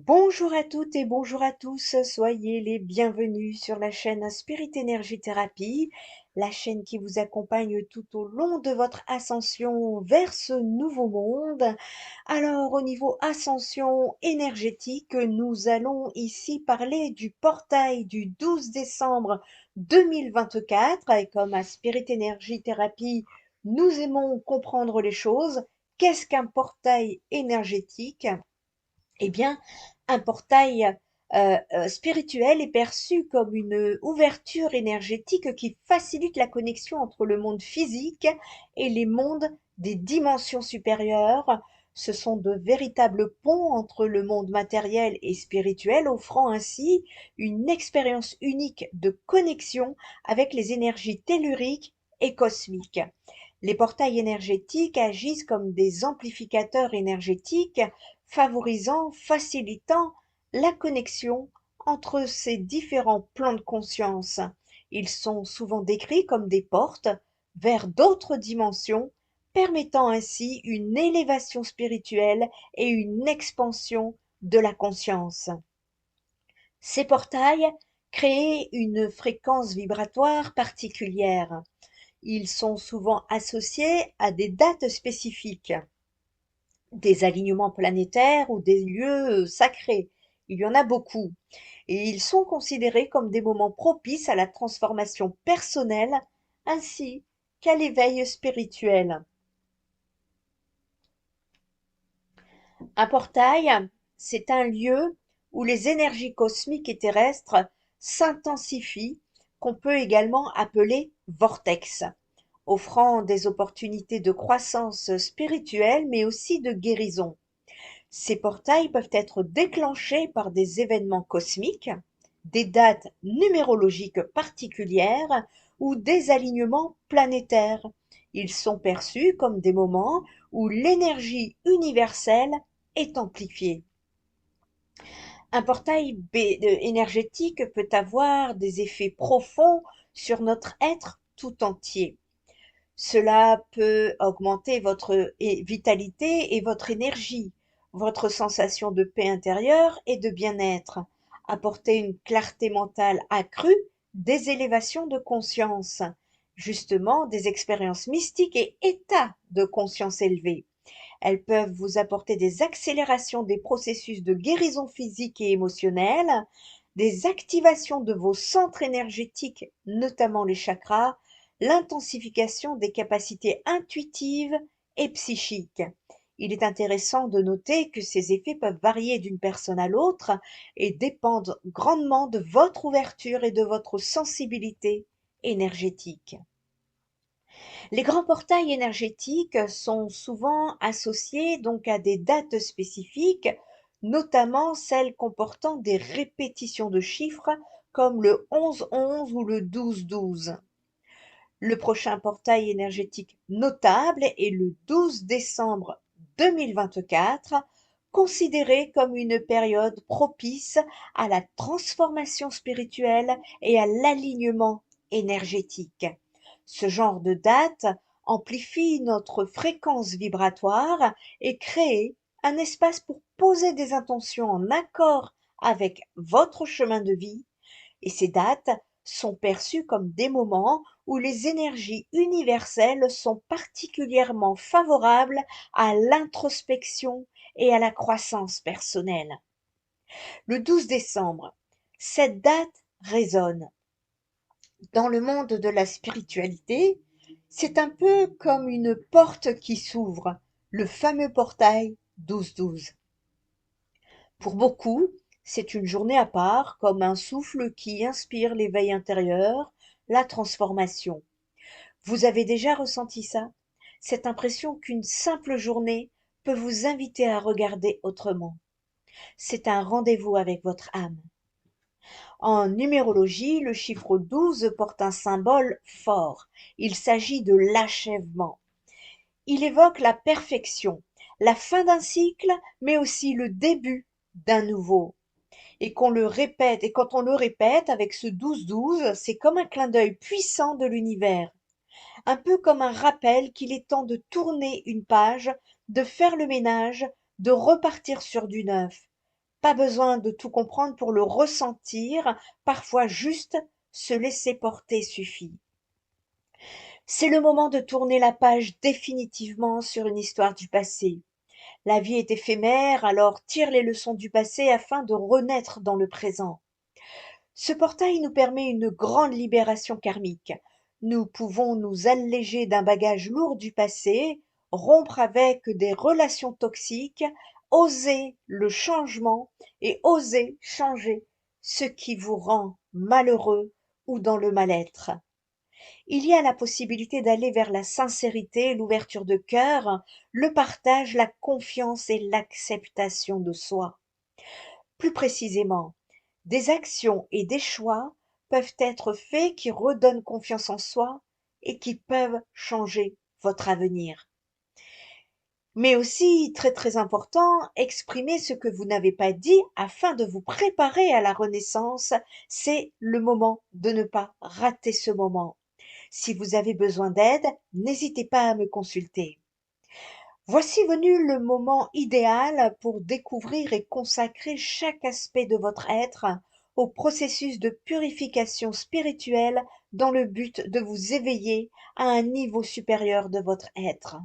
Bonjour à toutes et bonjour à tous, soyez les bienvenus sur la chaîne Spirit Energy Therapy, la chaîne qui vous accompagne tout au long de votre ascension vers ce nouveau monde. Alors au niveau ascension énergétique, nous allons ici parler du portail du 12 décembre 2024 et comme à Spirit Energy Therapy, nous aimons comprendre les choses. Qu'est-ce qu'un portail énergétique? Eh bien, un portail spirituel est perçu comme une ouverture énergétique qui facilite la connexion entre le monde physique et les mondes des dimensions supérieures. Ce sont de véritables ponts entre le monde matériel et spirituel, offrant ainsi une expérience unique de connexion avec les énergies telluriques et cosmiques. Les portails énergétiques agissent comme des amplificateurs énergétiques favorisant, facilitant la connexion entre ces différents plans de conscience. Ils sont souvent décrits comme des portes vers d'autres dimensions, permettant ainsi une élévation spirituelle et une expansion de la conscience. Ces portails créent une fréquence vibratoire particulière. Ils sont souvent associés à des dates spécifiques, des alignements planétaires ou des lieux sacrés. Il y en a beaucoup. Et ils sont considérés comme des moments propices à la transformation personnelle ainsi qu'à l'éveil spirituel. Un portail, c'est un lieu où les énergies cosmiques et terrestres s'intensifient, qu'on peut également appeler vortex, offrant des opportunités de croissance spirituelle mais aussi de guérison. Ces portails peuvent être déclenchés par des événements cosmiques, des dates numérologiques particulières ou des alignements planétaires. Ils sont perçus comme des moments où l'énergie universelle est amplifiée. Un portail énergétique peut avoir des effets profonds sur notre être tout entier. Cela peut augmenter votre vitalité et votre énergie, votre sensation de paix intérieure et de bien-être, apporter une clarté mentale accrue, des élévations de conscience, justement des expériences mystiques et états de conscience élevés. Elles peuvent vous apporter des accélérations des processus de guérison physique et émotionnelle, des activations de vos centres énergétiques, notamment les chakras, l'intensification des capacités intuitives et psychiques. Il est intéressant de noter que ces effets peuvent varier d'une personne à l'autre et dépendent grandement de votre ouverture et de votre sensibilité énergétique. Les grands portails énergétiques sont souvent associés donc à des dates spécifiques, notamment celles comportant des répétitions de chiffres comme le 11-11 ou le 12-12. Le prochain portail énergétique notable est le 12 décembre 2024, considéré comme une période propice à la transformation spirituelle et à l'alignement énergétique. Ce genre de date amplifie notre fréquence vibratoire et crée un espace pour poser des intentions en accord avec votre chemin de vie, et ces dates sont perçues comme des moments où les énergies universelles sont particulièrement favorables à l'introspection et à la croissance personnelle. Le 12 décembre, cette date résonne. Dans le monde de la spiritualité, c'est un peu comme une porte qui s'ouvre, le fameux portail 12-12. Pour beaucoup, c'est une journée à part, comme un souffle qui inspire l'éveil intérieur, la transformation. Vous avez déjà ressenti ça? Cette impression qu'une simple journée peut vous inviter à regarder autrement. C'est un rendez-vous avec votre âme. En numérologie, le chiffre 12 porte un symbole fort. Il s'agit de l'achèvement. Il évoque la perfection, la fin d'un cycle, mais aussi le début d'un nouveau. Et qu'on le répète, et quand on le répète avec ce 12-12, c'est comme un clin d'œil puissant de l'univers. Un peu comme un rappel qu'il est temps de tourner une page, de faire le ménage, de repartir sur du neuf. Pas besoin de tout comprendre pour le ressentir, parfois juste se laisser porter suffit. C'est le moment de tourner la page définitivement sur une histoire du passé. La vie est éphémère, alors tire les leçons du passé afin de renaître dans le présent. Ce portail nous permet une grande libération karmique. Nous pouvons nous alléger d'un bagage lourd du passé, rompre avec des relations toxiques, oser le changement et oser changer ce qui vous rend malheureux ou dans le mal-être. Il y a la possibilité d'aller vers la sincérité, l'ouverture de cœur, le partage, la confiance et l'acceptation de soi. Plus précisément, des actions et des choix peuvent être faits qui redonnent confiance en soi et qui peuvent changer votre avenir. Mais aussi, très très important, exprimer ce que vous n'avez pas dit afin de vous préparer à la renaissance. C'est le moment de ne pas rater ce moment. Si vous avez besoin d'aide, n'hésitez pas à me consulter. Voici venu le moment idéal pour découvrir et consacrer chaque aspect de votre être au processus de purification spirituelle dans le but de vous éveiller à un niveau supérieur de votre être.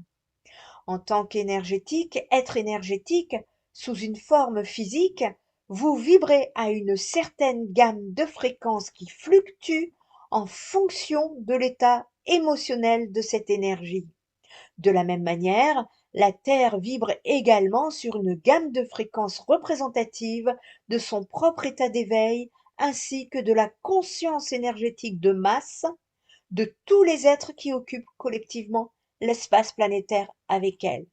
En tant qu'énergétique, être énergétique, sous une forme physique, vous vibrez à une certaine gamme de fréquences qui fluctue en fonction de l'état émotionnel de cette énergie. De la même manière, la Terre vibre également sur une gamme de fréquences représentatives de son propre état d'éveil ainsi que de la conscience énergétique de masse de tous les êtres qui occupent collectivement l'espace planétaire avec elle.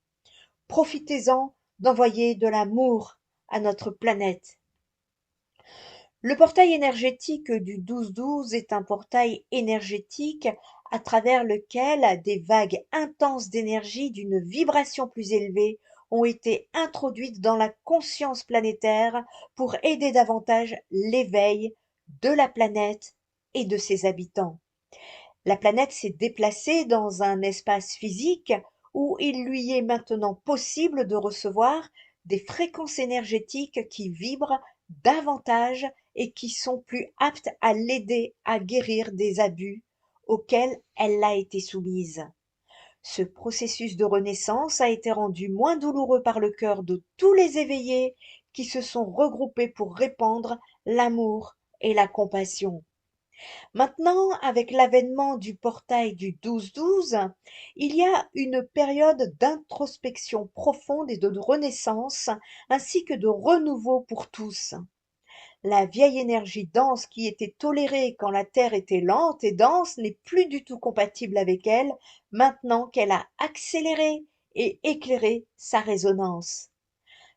Profitez-en d'envoyer de l'amour à notre planète. Le portail énergétique du 12-12 est un portail énergétique à travers lequel des vagues intenses d'énergie d'une vibration plus élevée ont été introduites dans la conscience planétaire pour aider davantage l'éveil de la planète et de ses habitants. La planète s'est déplacée dans un espace physique où il lui est maintenant possible de recevoir des fréquences énergétiques qui vibrent davantage et qui sont plus aptes à l'aider à guérir des abus auxquels elle a été soumise. Ce processus de renaissance a été rendu moins douloureux par le cœur de tous les éveillés qui se sont regroupés pour répandre l'amour et la compassion. Maintenant, avec l'avènement du portail du 12-12, il y a une période d'introspection profonde et de renaissance, ainsi que de renouveau pour tous. La vieille énergie dense qui était tolérée quand la Terre était lente et dense n'est plus du tout compatible avec elle, maintenant qu'elle a accéléré et éclairé sa résonance.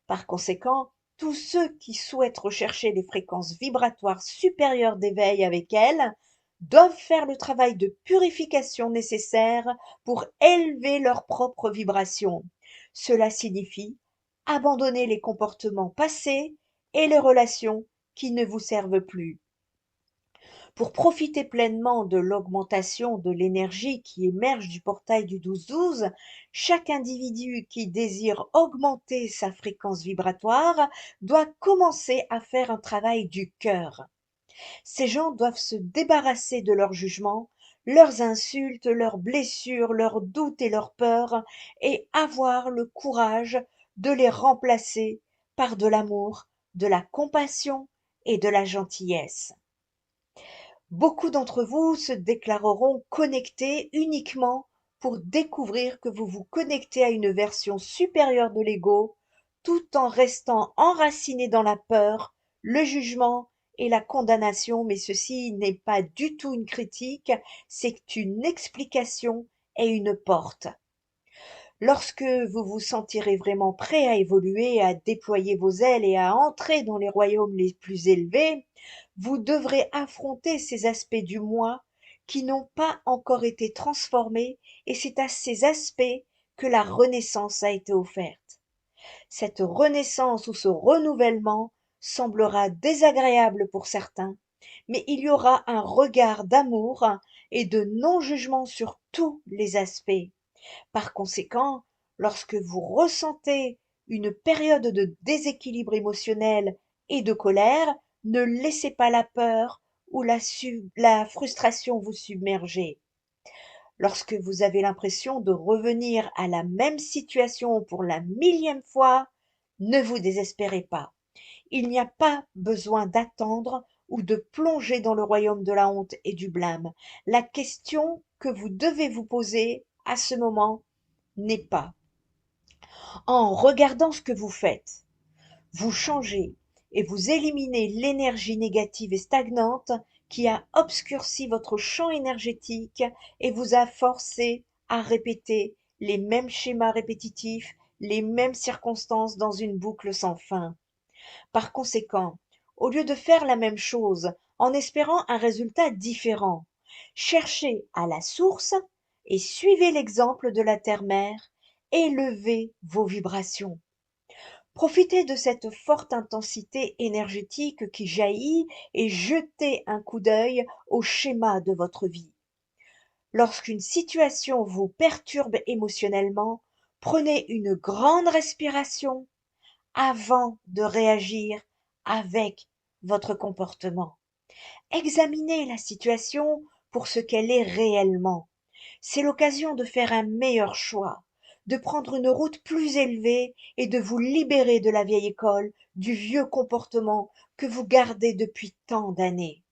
Par conséquent, tous ceux qui souhaitent rechercher des fréquences vibratoires supérieures d'éveil avec elle doivent faire le travail de purification nécessaire pour élever leur propre vibration. Cela signifie abandonner les comportements passés et les relations qui ne vous servent plus. Pour profiter pleinement de l'augmentation de l'énergie qui émerge du portail du 12-12, chaque individu qui désire augmenter sa fréquence vibratoire doit commencer à faire un travail du cœur. Ces gens doivent se débarrasser de leurs jugements, leurs insultes, leurs blessures, leurs doutes et leurs peurs, et avoir le courage de les remplacer par de l'amour, de la compassion et de la gentillesse. Beaucoup d'entre vous se déclareront connectés uniquement pour découvrir que vous vous connectez à une version supérieure de l'ego, tout en restant enraciné dans la peur, le jugement et la condamnation, mais ceci n'est pas du tout une critique, c'est une explication et une porte. Lorsque vous vous sentirez vraiment prêt à évoluer, à déployer vos ailes et à entrer dans les royaumes les plus élevés, vous devrez affronter ces aspects du moi qui n'ont pas encore été transformés, et c'est à ces aspects que la renaissance a été offerte. Cette renaissance ou ce renouvellement semblera désagréable pour certains, mais il y aura un regard d'amour et de non-jugement sur tous les aspects. Par conséquent, lorsque vous ressentez une période de déséquilibre émotionnel et de colère, ne laissez pas la peur ou la frustration vous submerger. Lorsque vous avez l'impression de revenir à la même situation pour la millième fois, ne vous désespérez pas. Il n'y a pas besoin d'attendre ou de plonger dans le royaume de la honte et du blâme. La question que vous devez vous poser à ce moment n'est pas: en regardant ce que vous faites, vous changez et vous éliminez l'énergie négative et stagnante qui a obscurci votre champ énergétique et vous a forcé à répéter les mêmes schémas répétitifs, les mêmes circonstances dans une boucle sans fin. Par conséquent, au lieu de faire la même chose en espérant un résultat différent, cherchez à la source et suivez l'exemple de la terre-mère, élevez vos vibrations. Profitez de cette forte intensité énergétique qui jaillit et jetez un coup d'œil au schéma de votre vie. Lorsqu'une situation vous perturbe émotionnellement, prenez une grande respiration avant de réagir avec votre comportement. Examinez la situation pour ce qu'elle est réellement. C'est l'occasion de faire un meilleur choix, de prendre une route plus élevée et de vous libérer de la vieille école, du vieux comportement que vous gardez depuis tant d'années.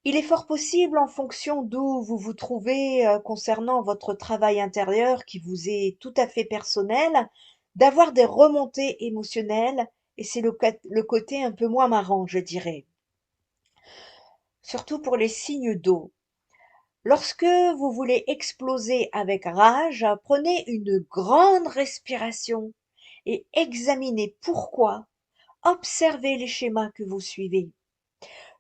Il est fort possible, en fonction d'où vous vous trouvez concernant votre travail intérieur qui vous est tout à fait personnel, d'avoir des remontées émotionnelles, et c'est le côté un peu moins marrant, je dirais. Surtout pour les signes d'eau. Lorsque vous voulez exploser avec rage, prenez une grande respiration et examinez pourquoi. Observez les schémas que vous suivez.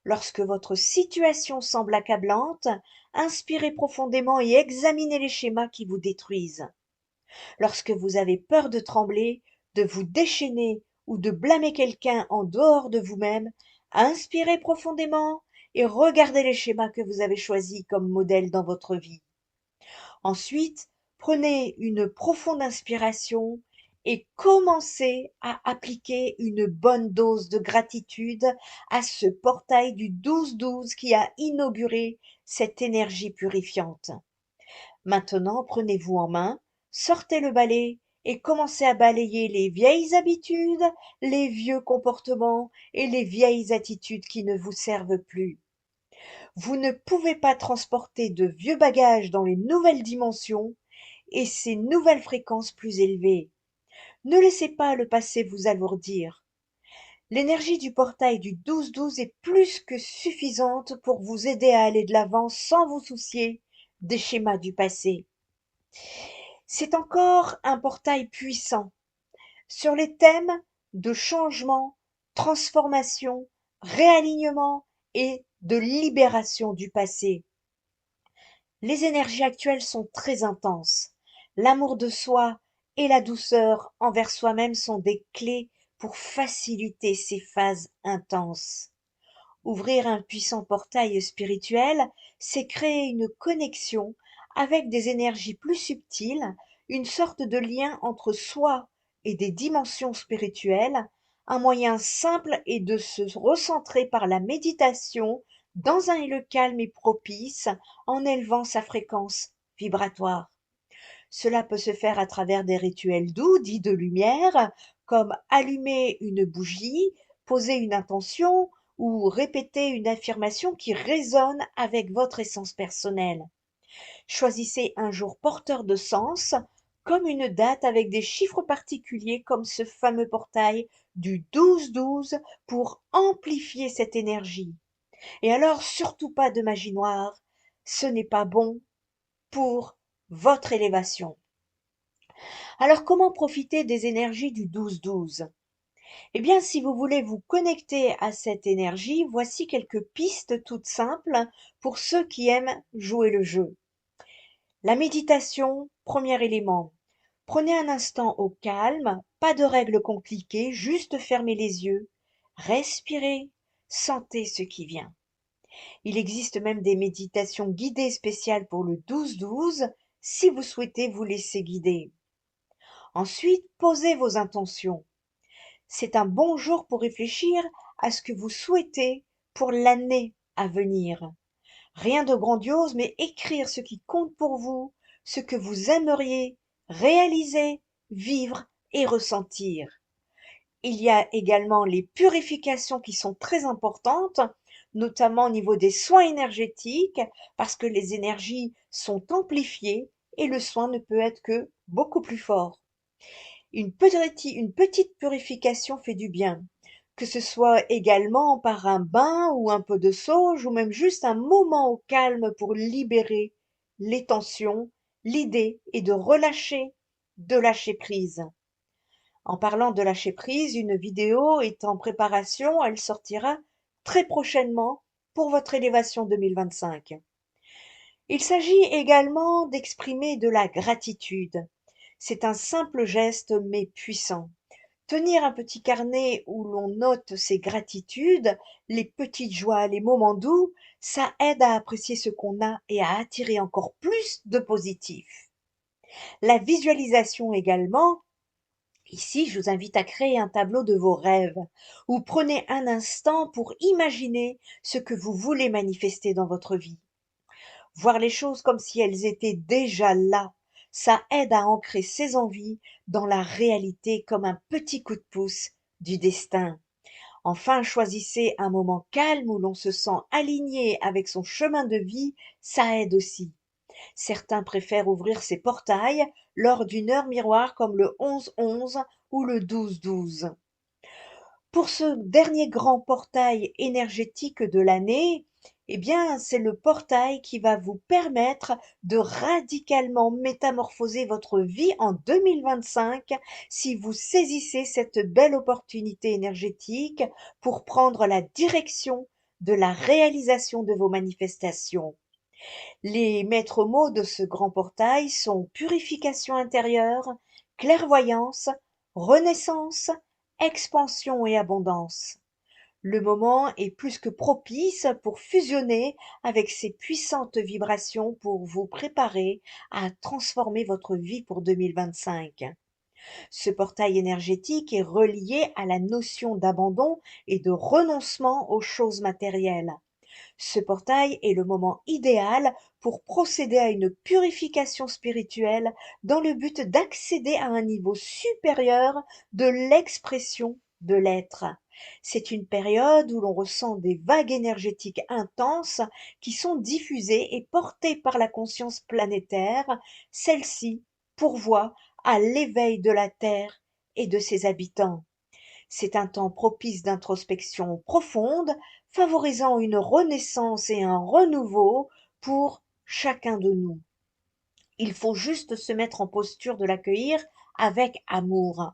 Lorsque votre situation semble accablante, inspirez profondément et examinez les schémas qui vous détruisent. Lorsque vous avez peur de trembler, de vous déchaîner ou de blâmer quelqu'un en dehors de vous-même, inspirez profondément et regardez les schémas que vous avez choisis comme modèle dans votre vie. Ensuite, prenez une profonde inspiration et commencez à appliquer une bonne dose de gratitude à ce portail du 12-12 qui a inauguré cette énergie purifiante. Maintenant, prenez-vous en main, sortez le balai et commencez à balayer les vieilles habitudes, les vieux comportements et les vieilles attitudes qui ne vous servent plus. Vous ne pouvez pas transporter de vieux bagages dans les nouvelles dimensions et ces nouvelles fréquences plus élevées. Ne laissez pas le passé vous alourdir. L'énergie du portail du 12-12 est plus que suffisante pour vous aider à aller de l'avant sans vous soucier des schémas du passé. C'est encore un portail puissant sur les thèmes de changement, transformation, réalignement et de libération du passé. Les énergies actuelles sont très intenses. L'amour de soi et la douceur envers soi-même sont des clés pour faciliter ces phases intenses. Ouvrir un puissant portail spirituel, c'est créer une connexion avec des énergies plus subtiles, une sorte de lien entre soi et des dimensions spirituelles. Un moyen simple est de se recentrer par la méditation dans un lieu calme et propice en élevant sa fréquence vibratoire. Cela peut se faire à travers des rituels doux, dits de lumière, comme allumer une bougie, poser une intention ou répéter une affirmation qui résonne avec votre essence personnelle. Choisissez un jour porteur de sens, comme une date avec des chiffres particuliers comme ce fameux portail du 12-12 pour amplifier cette énergie. Et alors surtout pas de magie noire, ce n'est pas bon pour votre élévation. Alors comment profiter des énergies du 12-12? Eh bien, si vous voulez vous connecter à cette énergie, voici quelques pistes toutes simples pour ceux qui aiment jouer le jeu. La méditation, premier élément. Prenez un instant au calme, pas de règles compliquées, juste fermez les yeux, respirez, sentez ce qui vient. Il existe même des méditations guidées spéciales pour le 12-12 si vous souhaitez vous laisser guider. Ensuite, posez vos intentions. C'est un bon jour pour réfléchir à ce que vous souhaitez pour l'année à venir. Rien de grandiose, mais écrire ce qui compte pour vous, ce que vous aimeriez réaliser, vivre et ressentir. Il y a également les purifications qui sont très importantes, notamment au niveau des soins énergétiques, parce que les énergies sont amplifiées et le soin ne peut être que beaucoup plus fort. Une petite purification fait du bien, que ce soit également par un bain ou un peu de sauge ou même juste un moment au calme pour libérer les tensions. L'idée est de lâcher prise. En parlant de lâcher prise, une vidéo est en préparation, elle sortira très prochainement pour votre élévation 2025. Il s'agit également d'exprimer de la gratitude. C'est un simple geste mais puissant. Tenir un petit carnet où l'on note ses gratitudes, les petites joies, les moments doux, ça aide à apprécier ce qu'on a et à attirer encore plus de positif. La visualisation également. Ici, je vous invite à créer un tableau de vos rêves, ou prenez un instant pour imaginer ce que vous voulez manifester dans votre vie. Voir les choses comme si elles étaient déjà là, ça aide à ancrer ses envies dans la réalité comme un petit coup de pouce du destin. Enfin, choisissez un moment calme où l'on se sent aligné avec son chemin de vie, ça aide aussi. Certains préfèrent ouvrir ces portails lors d'une heure miroir comme le 11-11 ou le 12-12. Pour ce dernier grand portail énergétique de l'année, eh bien, c'est le portail qui va vous permettre de radicalement métamorphoser votre vie en 2025 si vous saisissez cette belle opportunité énergétique pour prendre la direction de la réalisation de vos manifestations. Les maîtres mots de ce grand portail sont purification intérieure, clairvoyance, renaissance, expansion et abondance. Le moment est plus que propice pour fusionner avec ces puissantes vibrations pour vous préparer à transformer votre vie pour 2025. Ce portail énergétique est relié à la notion d'abandon et de renoncement aux choses matérielles. Ce portail est le moment idéal pour procéder à une purification spirituelle dans le but d'accéder à un niveau supérieur de l'expression de l'être. C'est une période où l'on ressent des vagues énergétiques intenses qui sont diffusées et portées par la conscience planétaire. Celle-ci pourvoit à l'éveil de la Terre et de ses habitants. C'est un temps propice d'introspection profonde, favorisant une renaissance et un renouveau pour chacun de nous. Il faut juste se mettre en posture de l'accueillir avec amour.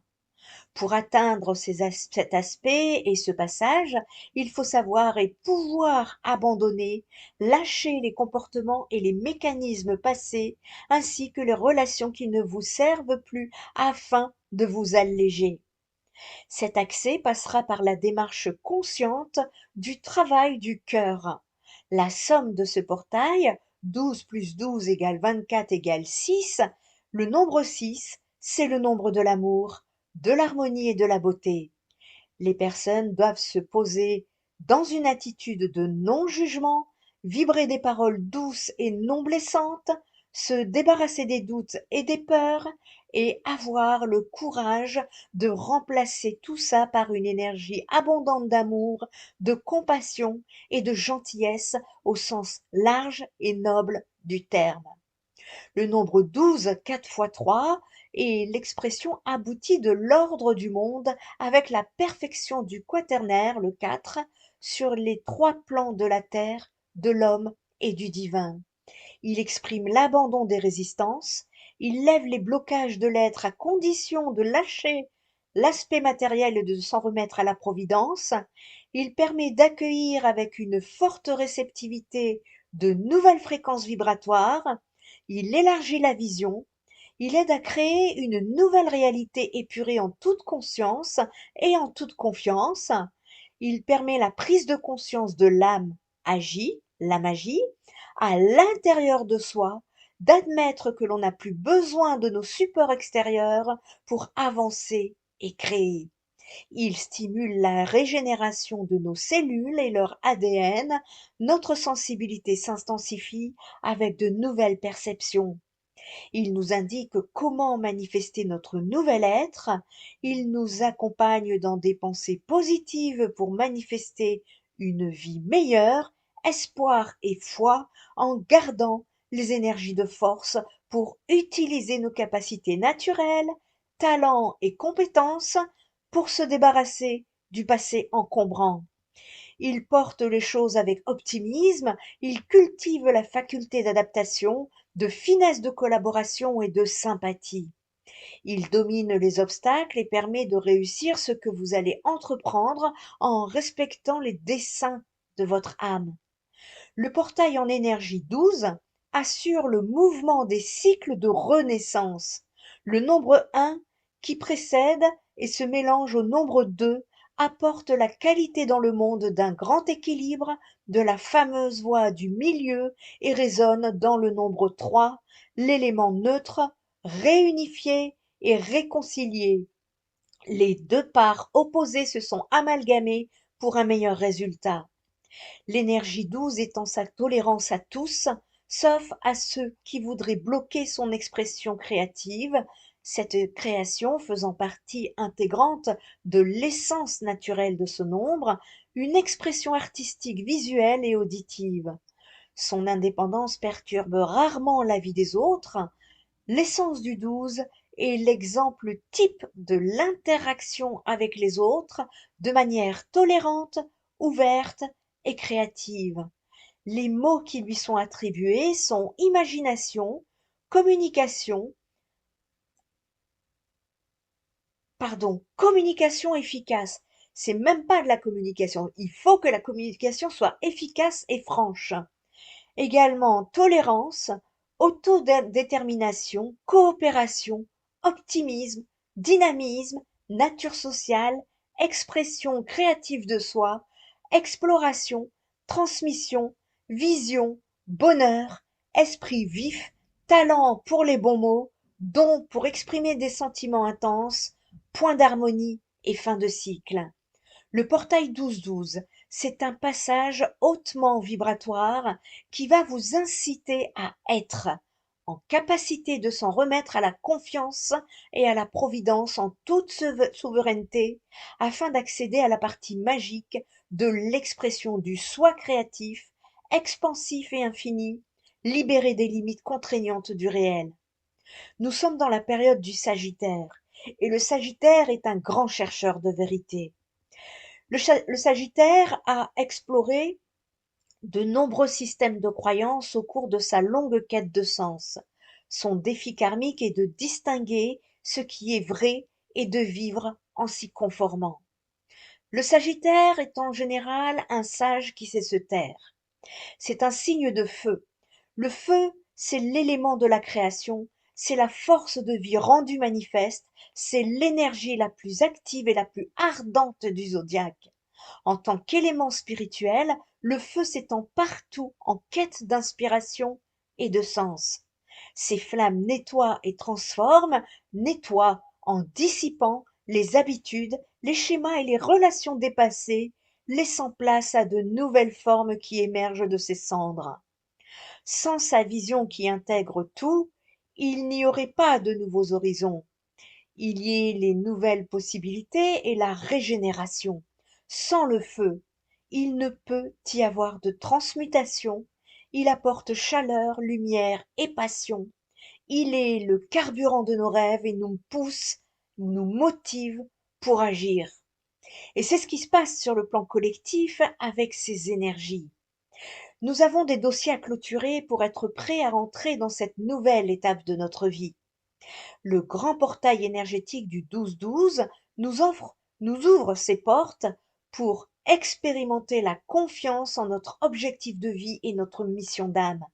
Pour atteindre cet aspect et ce passage, il faut savoir et pouvoir abandonner, lâcher les comportements et les mécanismes passés, ainsi que les relations qui ne vous servent plus afin de vous alléger. Cet accès passera par la démarche consciente du travail du cœur. La somme de ce portail, 12 plus 12 égale 24 égale 6, le nombre 6, c'est le nombre de l'amour, de l'harmonie et de la beauté. Les personnes doivent se poser dans une attitude de non-jugement, vibrer des paroles douces et non blessantes, se débarrasser des doutes et des peurs et avoir le courage de remplacer tout ça par une énergie abondante d'amour, de compassion et de gentillesse au sens large et noble du terme. Le nombre 12, 4 fois 3, est l'expression aboutie de l'ordre du monde avec la perfection du quaternaire, le 4, sur les trois plans de la terre, de l'homme et du divin. Il exprime l'abandon des résistances, il lève les blocages de l'être à condition de lâcher l'aspect matériel et de s'en remettre à la providence, il permet d'accueillir avec une forte réceptivité de nouvelles fréquences vibratoires, il élargit la vision, il aide à créer une nouvelle réalité épurée en toute conscience et en toute confiance, il permet la prise de conscience de l'âme agie, la magie, à l'intérieur de soi, d'admettre que l'on n'a plus besoin de nos supports extérieurs pour avancer et créer. Il stimule la régénération de nos cellules et leur ADN. Notre sensibilité s'intensifie avec de nouvelles perceptions. Il nous indique comment manifester notre nouvel être. Il nous accompagne dans des pensées positives pour manifester une vie meilleure, espoir et foi, en gardant les énergies de force pour utiliser nos capacités naturelles, talents et compétences pour se débarrasser du passé encombrant. Il porte les choses avec optimisme, il cultive la faculté d'adaptation, de finesse de collaboration et de sympathie. Il domine les obstacles et permet de réussir ce que vous allez entreprendre en respectant les desseins de votre âme. Le portail en énergie 12 assure le mouvement des cycles de renaissance. Le nombre 1, qui précède et se mélange au nombre 2, apporte la qualité dans le monde d'un grand équilibre, de la fameuse voix du milieu, et résonne dans le nombre 3, l'élément neutre, réunifié et réconcilié. Les deux parts opposées se sont amalgamées pour un meilleur résultat. L'énergie 12 étend sa tolérance à tous, sauf à ceux qui voudraient bloquer son expression créative, cette création faisant partie intégrante de l'essence naturelle de ce nombre, une expression artistique visuelle et auditive. Son indépendance perturbe rarement la vie des autres. L'essence du 12 est l'exemple type de l'interaction avec les autres de manière tolérante, ouverte et créative. Les mots qui lui sont attribués sont imagination, communication, communication efficace. C'est même pas de la communication. Il faut que la communication soit efficace et franche. Également tolérance, autodétermination, coopération, optimisme, dynamisme, nature sociale, expression créative de soi, exploration, transmission, vision, bonheur, esprit vif, talent pour les bons mots, don pour exprimer des sentiments intenses, point d'harmonie et fin de cycle. Le portail 12-12, c'est un passage hautement vibratoire qui va vous inciter à être en capacité de s'en remettre à la confiance et à la providence en toute souveraineté afin d'accéder à la partie magique de l'expression du soi créatif, expansif et infini, libéré des limites contraignantes du réel. Nous sommes dans la période du Sagittaire et le Sagittaire est un grand chercheur de vérité. Le Sagittaire a exploré de nombreux systèmes de croyances au cours de sa longue quête de sens. Son défi karmique est de distinguer ce qui est vrai et de vivre en s'y conformant. Le Sagittaire est en général un sage qui sait se taire. C'est un signe de feu. Le feu, c'est l'élément de la création, c'est la force de vie rendue manifeste, c'est l'énergie la plus active et la plus ardente du zodiaque. En tant qu'élément spirituel, le feu s'étend partout en quête d'inspiration et de sens. Ces flammes nettoient et transforment, nettoient en dissipant les habitudes, les schémas et les relations dépassées, laissant place à de nouvelles formes qui émergent de ces cendres. Sans sa vision qui intègre tout, il n'y aurait pas de nouveaux horizons. Il y ait les nouvelles possibilités et la régénération. Sans le feu, il ne peut y avoir de transmutation. Il apporte chaleur, lumière et passion. Il est le carburant de nos rêves et nous pousse, nous motive pour agir. Et c'est ce qui se passe sur le plan collectif avec ces énergies. Nous avons des dossiers à clôturer pour être prêts à entrer dans cette nouvelle étape de notre vie. Le grand portail énergétique du 12-12 nous ouvre ses portes pour expérimenter la confiance en notre objectif de vie et notre mission d'âme.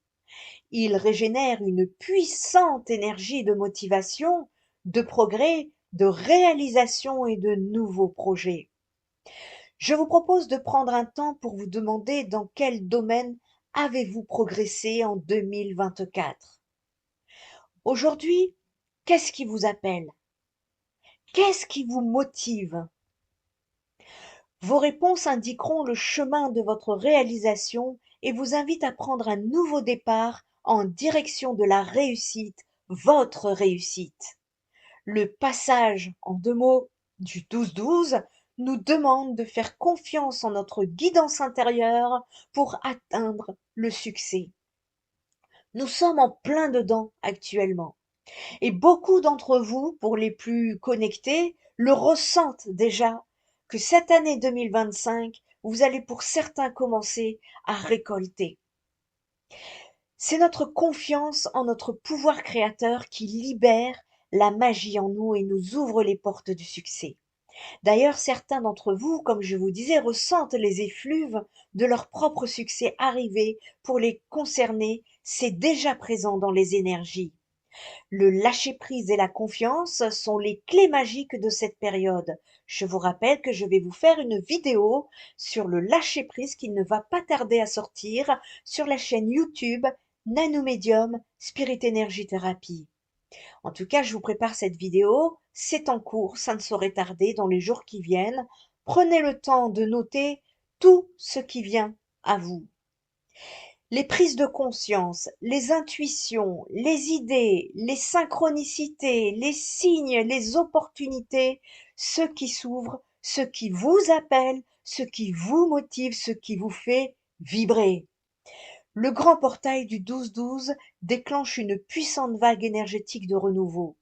Il régénère une puissante énergie de motivation, de progrès, de réalisation et de nouveaux projets. Je vous propose de prendre un temps pour vous demander dans quel domaine avez-vous progressé en 2024. Aujourd'hui, qu'est-ce qui vous appelle? Qu'est-ce qui vous motive? Vos réponses indiqueront le chemin de votre réalisation et vous invitent à prendre un nouveau départ en direction de la réussite, votre réussite. Le passage, en 2 mots, du 12-12 nous demande de faire confiance en notre guidance intérieure pour atteindre le succès. Nous sommes en plein dedans actuellement et beaucoup d'entre vous, pour les plus connectés, le ressentent déjà que cette année 2025, vous allez pour certains commencer à récolter. C'est notre confiance en notre pouvoir créateur qui libère la magie en nous et nous ouvre les portes du succès. D'ailleurs, certains d'entre vous, comme je vous disais, ressentent les effluves de leur propre succès arriver pour les concerner. C'est déjà présent dans les énergies. Le lâcher-prise et la confiance sont les clés magiques de cette période. Je vous rappelle que je vais vous faire une vidéo sur le lâcher-prise qui ne va pas tarder à sortir sur la chaîne YouTube Nanomédium Spirit Energy Therapy. En tout cas, je vous prépare cette vidéo, c'est en cours, ça ne saurait tarder dans les jours qui viennent. Prenez le temps de noter tout ce qui vient à vous. Les prises de conscience, les intuitions, les idées, les synchronicités, les signes, les opportunités, ce qui s'ouvre, ce qui vous appelle, ce qui vous motive, ce qui vous fait vibrer. Le grand portail du 12-12 déclenche une puissante vague énergétique de renouveau.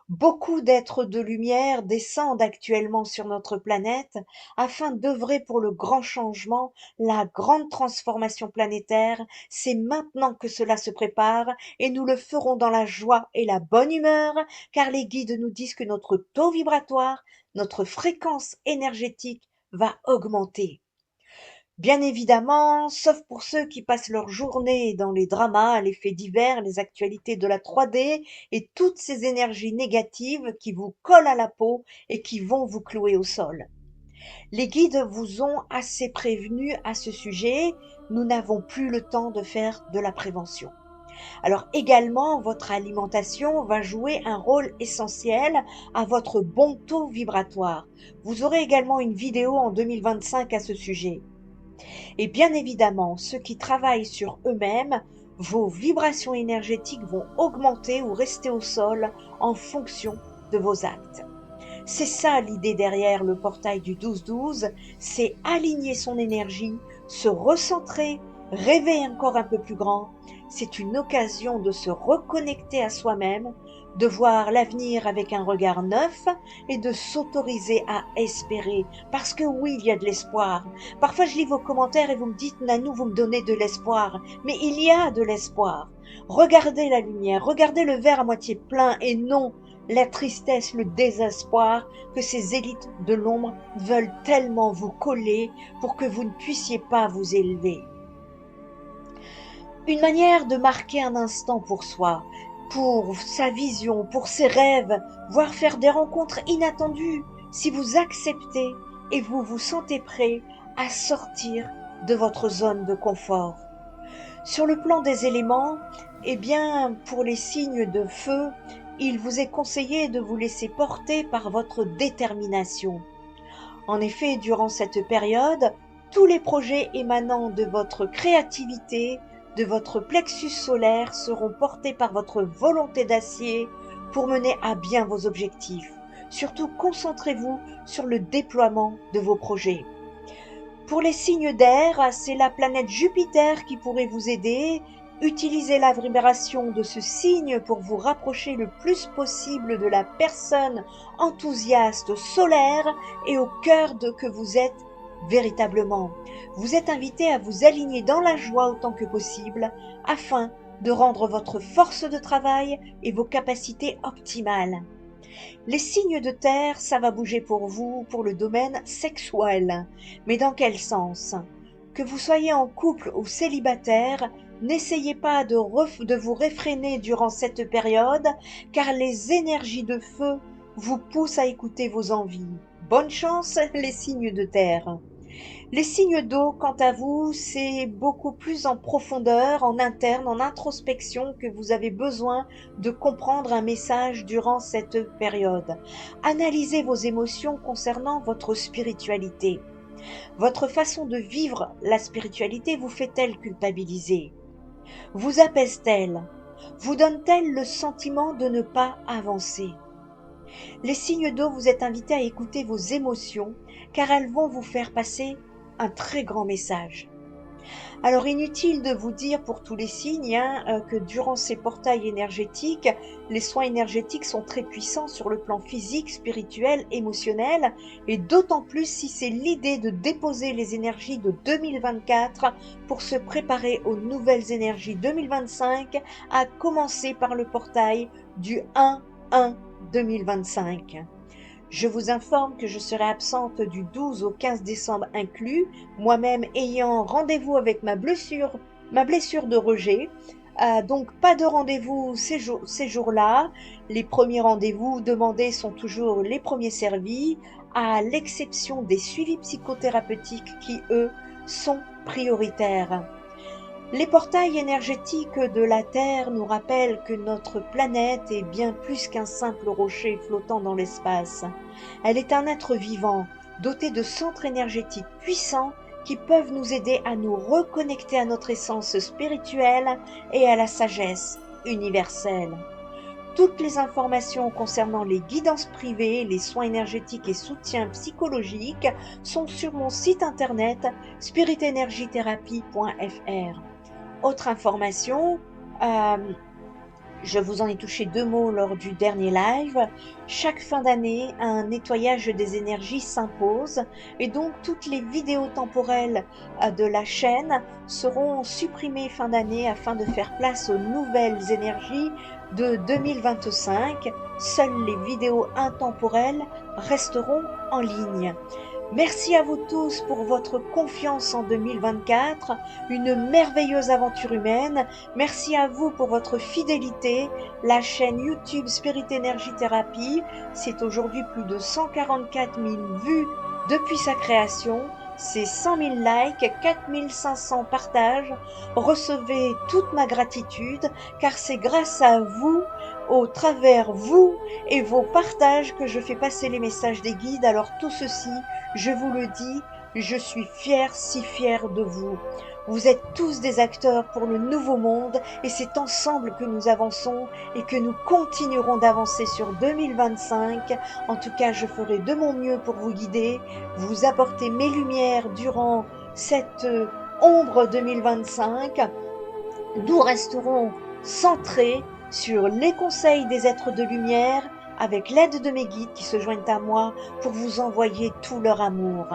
Beaucoup d'êtres de lumière descendent actuellement sur notre planète afin d'œuvrer pour le grand changement, la grande transformation planétaire. C'est maintenant que cela se prépare et nous le ferons dans la joie et la bonne humeur, car les guides nous disent que notre taux vibratoire, notre fréquence énergétique va augmenter. Bien évidemment, sauf pour ceux qui passent leur journée dans les dramas, les faits divers, les actualités de la 3D et toutes ces énergies négatives qui vous collent à la peau et qui vont vous clouer au sol. Les guides vous ont assez prévenus à ce sujet, nous n'avons plus le temps de faire de la prévention. Alors également, votre alimentation va jouer un rôle essentiel à votre bon taux vibratoire. Vous aurez également une vidéo en 2025 à ce sujet. Et bien évidemment, ceux qui travaillent sur eux-mêmes, vos vibrations énergétiques vont augmenter ou rester au sol en fonction de vos actes. C'est ça l'idée derrière le portail du 12-12, c'est aligner son énergie, se recentrer, rêver encore un peu plus grand. C'est une occasion de se reconnecter à soi-même, de voir l'avenir avec un regard neuf et de s'autoriser à espérer. Parce que oui, il y a de l'espoir. Parfois, je lis vos commentaires et vous me dites, Nanou, vous me donnez de l'espoir. Mais il y a de l'espoir. Regardez la lumière, regardez le verre à moitié plein et non la tristesse, le désespoir que ces élites de l'ombre veulent tellement vous coller pour que vous ne puissiez pas vous élever. Une manière de marquer un instant pour soi, pour sa vision, pour ses rêves, voire faire des rencontres inattendues si vous acceptez et vous vous sentez prêt à sortir de votre zone de confort. Sur le plan des éléments, eh bien, pour les signes de feu, il vous est conseillé de vous laisser porter par votre détermination. En effet, durant cette période, tous les projets émanant de votre créativité, de votre plexus solaire seront portés par votre volonté d'acier pour mener à bien vos objectifs. Surtout, concentrez-vous sur le déploiement de vos projets. Pour les signes d'air, c'est la planète Jupiter qui pourrait vous aider. Utilisez la vibration de ce signe pour vous rapprocher le plus possible de la personne enthousiaste solaire et au cœur de que vous êtes véritablement. Vous êtes invité à vous aligner dans la joie autant que possible afin de rendre votre force de travail et vos capacités optimales. Les signes de terre, ça va bouger pour vous, pour le domaine sexuel. Mais dans quel sens? Que vous soyez en couple ou célibataire, n'essayez pas de vous réfréner durant cette période, car les énergies de feu vous poussent à écouter vos envies. Bonne chance, les signes de terre. Les signes d'eau, quant à vous, c'est beaucoup plus en profondeur, en interne, en introspection que vous avez besoin de comprendre un message durant cette période. Analysez vos émotions concernant votre spiritualité. Votre façon de vivre la spiritualité vous fait-elle culpabiliser? Vous apaise-t-elle? Vous donne-t-elle le sentiment de ne pas avancer? Les signes d'eau, vous êtes invités à écouter vos émotions car elles vont vous faire passer un très grand message. Alors inutile de vous dire pour tous les signes que durant ces portails énergétiques, les soins énergétiques sont très puissants sur le plan physique, spirituel, émotionnel, et d'autant plus si c'est l'idée de déposer les énergies de 2024 pour se préparer aux nouvelles énergies 2025, à commencer par le portail du 1-1 2025. Je vous informe que je serai absente du 12 au 15 décembre inclus, moi-même ayant rendez-vous avec ma blessure de rejet. Donc pas de rendez-vous ces jours-là. Les premiers rendez-vous demandés sont toujours les premiers servis, à l'exception des suivis psychothérapeutiques qui, eux, sont prioritaires. Les portails énergétiques de la Terre nous rappellent que notre planète est bien plus qu'un simple rocher flottant dans l'espace. Elle est un être vivant, doté de centres énergétiques puissants qui peuvent nous aider à nous reconnecter à notre essence spirituelle et à la sagesse universelle. Toutes les informations concernant les guidances privées, les soins énergétiques et soutiens psychologiques sont sur mon site internet spiritenergitherapie.fr. Autre information, je vous en ai touché 2 mots lors du dernier live. Chaque fin d'année, un nettoyage des énergies s'impose et donc toutes les vidéos temporelles de la chaîne seront supprimées fin d'année afin de faire place aux nouvelles énergies de 2025. Seules les vidéos intemporelles resteront en ligne. Merci à vous tous pour votre confiance en 2024, une merveilleuse aventure humaine. Merci à vous pour votre fidélité. La chaîne YouTube Spirit Energy Therapy, c'est aujourd'hui plus de 144 000 vues depuis sa création. C'est 100 000 likes, 4 500 partages. Recevez toute ma gratitude car c'est grâce à vous, au travers vous et vos partages que je fais passer les messages des guides. Alors tout ceci, je vous le dis, je suis fière, si fière de vous. Vous êtes tous des acteurs pour le nouveau monde et c'est ensemble que nous avançons et que nous continuerons d'avancer sur 2025. En tout cas, je ferai de mon mieux pour vous guider, vous apporter mes lumières durant cette ombre 2025. Nous resterons centrés sur les conseils des êtres de lumière avec l'aide de mes guides qui se joignent à moi pour vous envoyer tout leur amour.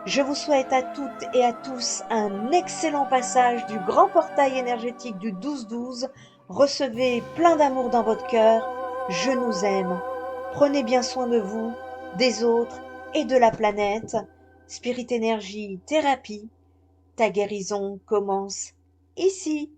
Je vous souhaite à toutes et à tous un excellent passage du grand portail énergétique du 12-12. Recevez plein d'amour dans votre cœur. Je nous aime. Prenez bien soin de vous, des autres et de la planète. Spirit Energy Thérapie, ta guérison commence ici.